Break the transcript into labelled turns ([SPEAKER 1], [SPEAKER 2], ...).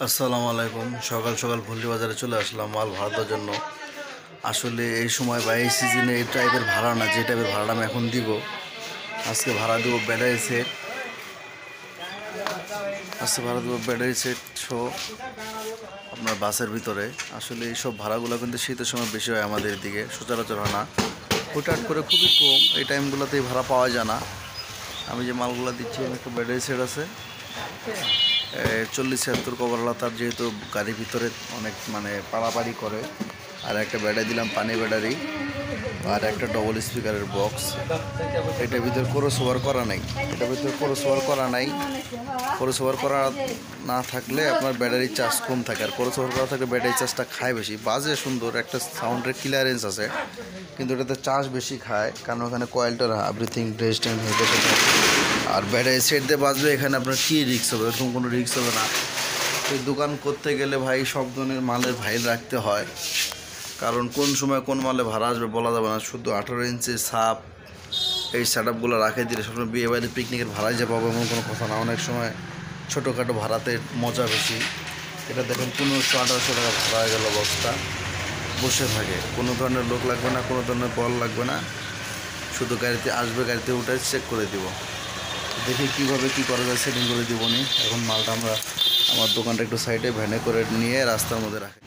[SPEAKER 1] আসসালামু আলাইকুম। সকাল সকাল ভুল্লি বাজারে চলে আসলাম মাল ভাড়ার জন্য। আসলে এই সময় বা এই সিজনে এই টাইপের ভাড়া না, যে টাইপের ভাড়াটা আমি এখন দিব। আজকে ভাড়া দেবো ব্যাটারি সেট। আজকে ভাড়া দেবো ব্যাটারি সেট সহ আপনার বাসের ভিতরে। আসলে এইসব ভাড়াগুলো কিন্তু শীতের সময় বেশি হয় আমাদের দিকে, সচরাচর হয় না। হুটহাট করে খুবই কম, এই টাইমগুলোতেই ভাড়া পাওয়া যায় না। আমি যে মালগুলো দিচ্ছি, একটা ব্যাটারি সেট আছে 40-76 কভারওয়ালা। তার যেহেতু গাড়ির ভিতরে অনেক পাড়াপাড়ি করে। আর একটা ব্যাটারি দিলাম, পানি ব্যাটারি। আর একটা ডবল স্পিকারের বক্স। এটার ভিতরে ক্রস ওভার করা নাই। ক্রস ওভার করা না থাকলে আপনার ব্যাটারি চার্জ কম থাকে, আর ক্রস ওভার করা থাকলে ব্যাটারি চার্জটা খায় বেশি। বাজে সুন্দর, একটা সাউন্ডের ক্লিয়ারেন্স আছে, কিন্তু এটাতে চার্জ বেশি খায়, কারণ ওখানে কয়েলটার এভরিথিং ড্রেসড হয়ে থাকে। আর ব্যাটারি সেট দিয়ে বাজবে, এখানে আপনার কী রিস্ক হবে? এরকম কোনো রিস্ক হবে না। এই দোকান করতে গেলে ভাই সব ধরনের মালের ভাইল রাখতে হয়, কারণ কোন সময় কোন মালে ভাড়া আসবে বলা যাবে না। শুধু 18 ইঞ্চি সাপ এই সেট আপগুলো রাখে দিলে সবসময় বিয়ে বাড়ি পিকনিকের ভাড়ায় যে পাবো এমন কোনো কথা না। অনেক সময় ছোটোখাটো ভাড়াতে মজা বেশি। এটা দেখেন 1500-1800 টাকা ভাড়া হয়ে গেল। বক্সটা বসে থাকে, কোনো ধরনের লোক লাগবে না, কোনো ধরনের বল লাগবে না। শুধু গাড়িতে আসবে, গাড়িতে উঠে চেক করে দিব। দেখি কীভাবে কী করা যায়, সেটিং করে দিব নি। এখন মালটা আমরা আমার দোকানটা একটু সাইডে ভ্যানে করে নিয়ে রাস্তার মধ্যে রাখি।